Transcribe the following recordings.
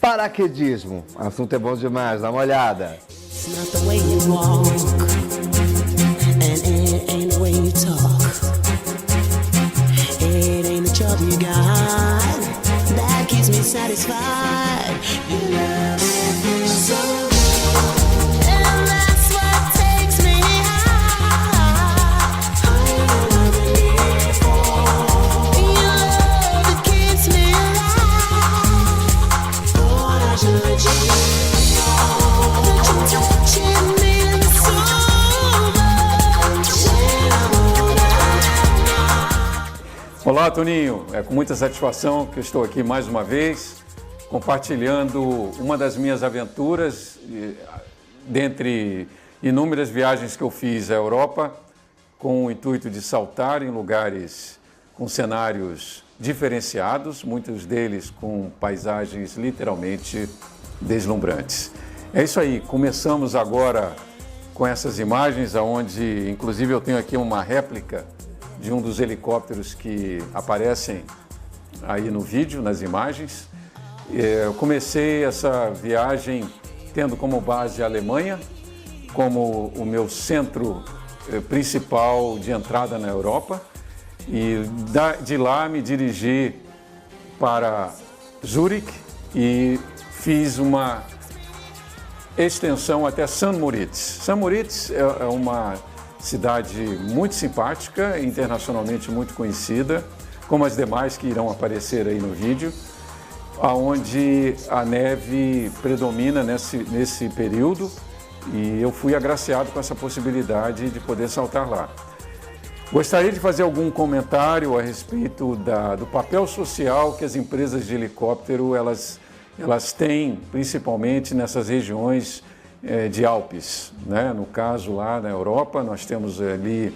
Paraquedismo, assunto é bom demais, dá uma olhada. It's not the way you walk, and it ain't the way you talk. It ain't the job you got that keeps me satisfied. You love me so good, and that's what takes me high. I'm loving you for your love that keeps me alive. Lord, I should let you. Olá, Toninho. É com muita satisfação que eu estou aqui mais uma vez, compartilhando uma das minhas aventuras, dentre inúmeras viagens que eu fiz à Europa, com o intuito de saltar em lugares com cenários diferenciados, muitos deles com paisagens literalmente deslumbrantes. É isso aí, começamos agora com essas imagens, onde inclusive eu tenho aqui uma réplica de um dos helicópteros que aparecem aí no vídeo, nas imagens. Eu comecei essa viagem tendo como base a Alemanha, como o meu centro principal de entrada na Europa, e de lá me dirigi para Zurique e fiz uma extensão até St. Moritz. St. Moritz é uma cidade muito simpática, internacionalmente muito conhecida, como as demais que irão aparecer aí no vídeo, onde a neve predomina nesse período, e eu fui agraciado com essa possibilidade de poder saltar lá. Gostaria de fazer algum comentário a respeito do papel social que as empresas de helicóptero elas têm, principalmente nessas regiões de Alpes, né? No caso lá na Europa, nós temos ali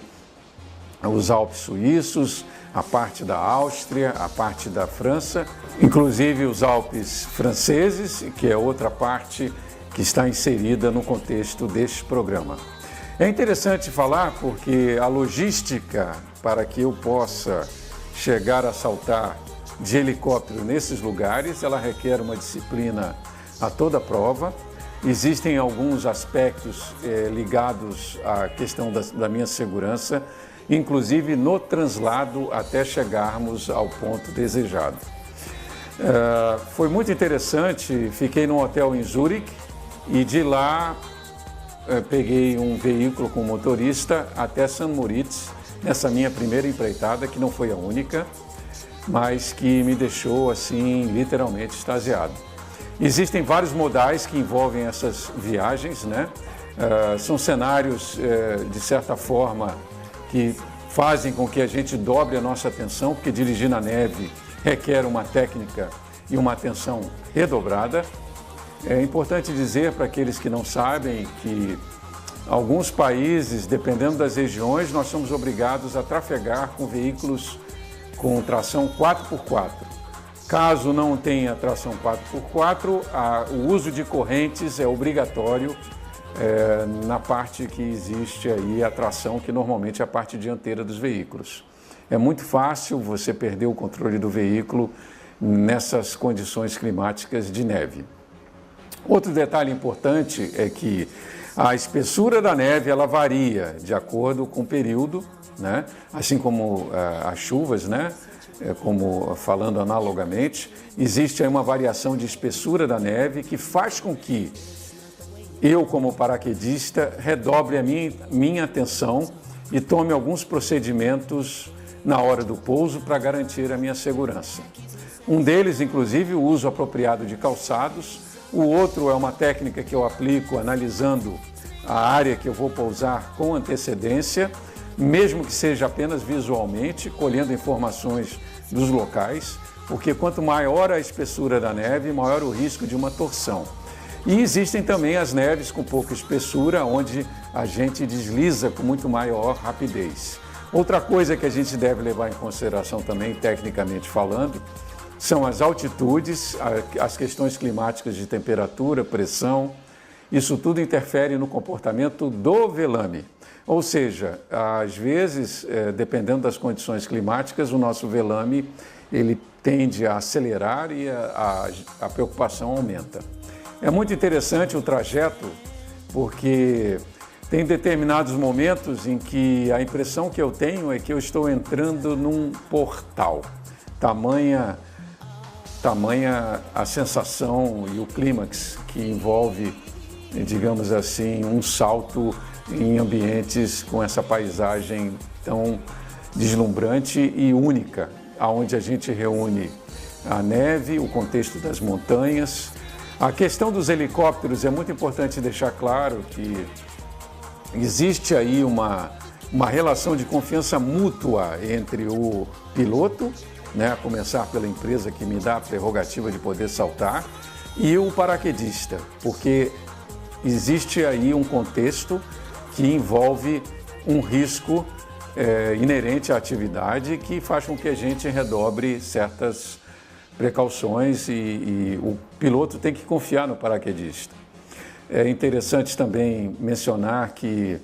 os Alpes suíços, a parte da Áustria, a parte da França, inclusive os Alpes franceses, que é outra parte que está inserida no contexto deste programa. É interessante falar porque a logística para que eu possa chegar a saltar de helicóptero nesses lugares, ela requer uma disciplina a toda prova. Existem alguns aspectos ligados à questão da minha segurança, inclusive no translado até chegarmos ao ponto desejado. Foi muito interessante, fiquei num hotel em Zurique e de lá peguei um veículo com motorista até St. Moritz, nessa minha primeira empreitada, que não foi a única, mas que me deixou assim literalmente extasiado. Existem vários modais que envolvem essas viagens, né? São cenários, de certa forma, que fazem com que a gente dobre a nossa atenção, porque dirigir na neve requer uma técnica e uma atenção redobrada. É importante dizer para aqueles que não sabem que alguns países, dependendo das regiões, nós somos obrigados a trafegar com veículos com tração 4x4. Caso não tenha tração 4x4, o uso de correntes é obrigatório na parte que existe aí a tração, que normalmente é a parte dianteira dos veículos. É muito fácil você perder o controle do veículo nessas condições climáticas de neve. Outro detalhe importante é que a espessura da neve ela varia de acordo com o período, né? Assim como as chuvas, né? Como falando analogamente, existe aí uma variação de espessura da neve que faz com que eu, como paraquedista, redobre a minha atenção e tome alguns procedimentos na hora do pouso para garantir a minha segurança. Um deles, inclusive, o uso apropriado de calçados. O outro é uma técnica que eu aplico analisando a área que eu vou pousar com antecedência, mesmo que seja apenas visualmente, colhendo informações dos locais, porque quanto maior a espessura da neve, maior o risco de uma torção. E existem também as neves com pouca espessura, onde a gente desliza com muito maior rapidez. Outra coisa que a gente deve levar em consideração também, tecnicamente falando, são as altitudes, as questões climáticas de temperatura, pressão. Isso tudo interfere no comportamento do velame. Ou seja, às vezes, dependendo das condições climáticas, o nosso velame ele tende a acelerar e a preocupação aumenta. É muito interessante o trajeto, porque tem determinados momentos em que a impressão que eu tenho é que eu estou entrando num portal. Tamanha a sensação e o clímax que envolve, digamos assim, um salto em ambientes com essa paisagem tão deslumbrante e única, onde a gente reúne a neve, o contexto das montanhas. A questão dos helicópteros é muito importante deixar claro que existe aí uma relação de confiança mútua entre o piloto, né, a começar pela empresa que me dá a prerrogativa de poder saltar, e o paraquedista, porque existe aí um contexto que envolve um risco inerente à atividade que faz com que a gente redobre certas precauções e o piloto tem que confiar no paraquedista. É interessante também mencionar que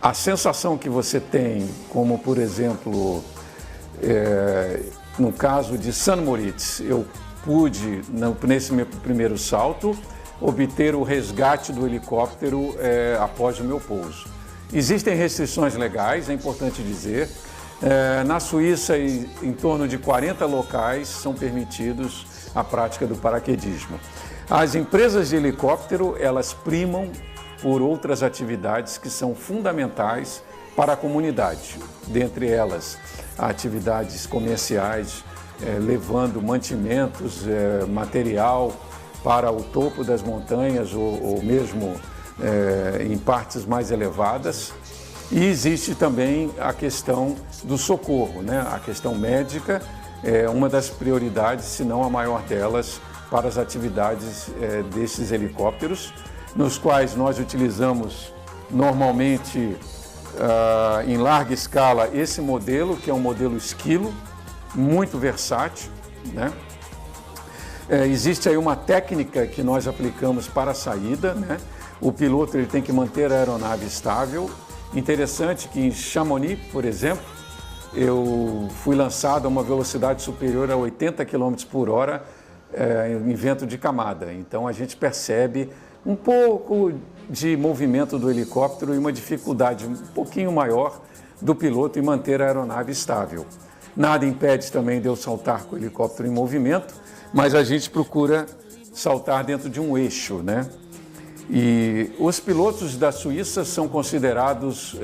a sensação que você tem, como por exemplo, no caso de St. Moritz, eu pude, nesse meu primeiro salto, obter o resgate do helicóptero após o meu pouso. Existem restrições legais, é importante dizer. Na Suíça, em torno de 40 locais são permitidos a prática do paraquedismo. As empresas de helicóptero, elas primam por outras atividades que são fundamentais para a comunidade. Dentre elas, atividades comerciais, levando mantimentos, material para o topo das montanhas ou mesmo em partes mais elevadas. E existe também a questão do socorro, né? A questão médica é uma das prioridades, se não a maior delas, para as atividades desses helicópteros, nos quais nós utilizamos normalmente em larga escala esse modelo, que é um modelo esquilo, muito versátil, né? Existe aí uma técnica que nós aplicamos para a saída, né? O piloto ele tem que manter a aeronave estável. Interessante que em Chamonix, por exemplo, eu fui lançado a uma velocidade superior a 80 km por hora em vento de camada. Então a gente percebe um pouco de movimento do helicóptero e uma dificuldade um pouquinho maior do piloto em manter a aeronave estável. Nada impede também de eu saltar com o helicóptero em movimento, mas a gente procura saltar dentro de um eixo, né? E os pilotos da Suíça são considerados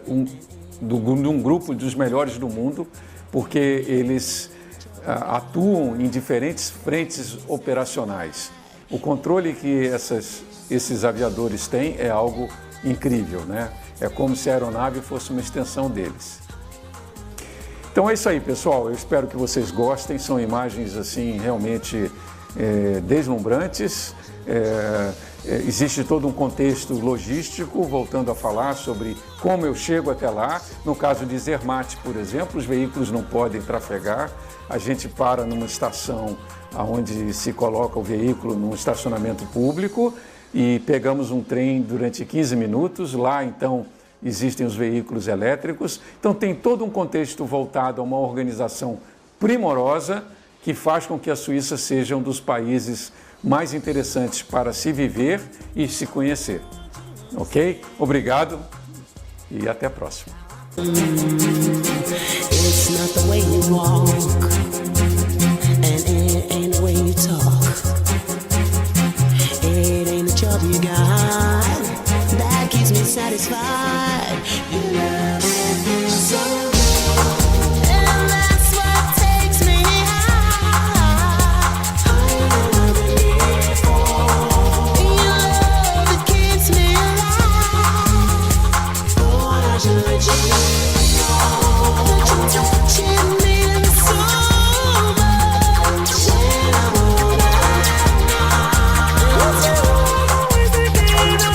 um grupo dos melhores do mundo, porque eles atuam em diferentes frentes operacionais. O controle que esses aviadores têm é algo incrível, né? É como se a aeronave fosse uma extensão deles. Então é isso aí, pessoal. Eu espero que vocês gostem. São imagens assim realmente deslumbrantes. Existe todo um contexto logístico, voltando a falar sobre como eu chego até lá. No caso de Zermatt, por exemplo, os veículos não podem trafegar. A gente para numa estação onde se coloca o veículo num estacionamento público e pegamos um trem durante 15 minutos. Lá, então, existem os veículos elétricos. Então, tem todo um contexto voltado a uma organização primorosa que faz com que a Suíça seja um dos países mais interessantes para se viver e se conhecer. Ok? Obrigado e até a próxima. It's not the way you walk, and it ain't the way you talk. It ain't the job you got that keeps me satisfied. You love me so good, and that's what takes me high. Higher than before. Your love, it keeps me alive. Lord, I should let you know. Touching me so much, and I wanna. Cause you always begin to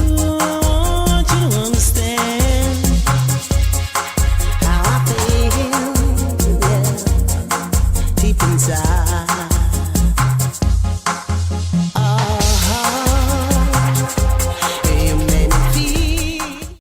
I want you to understand. inside.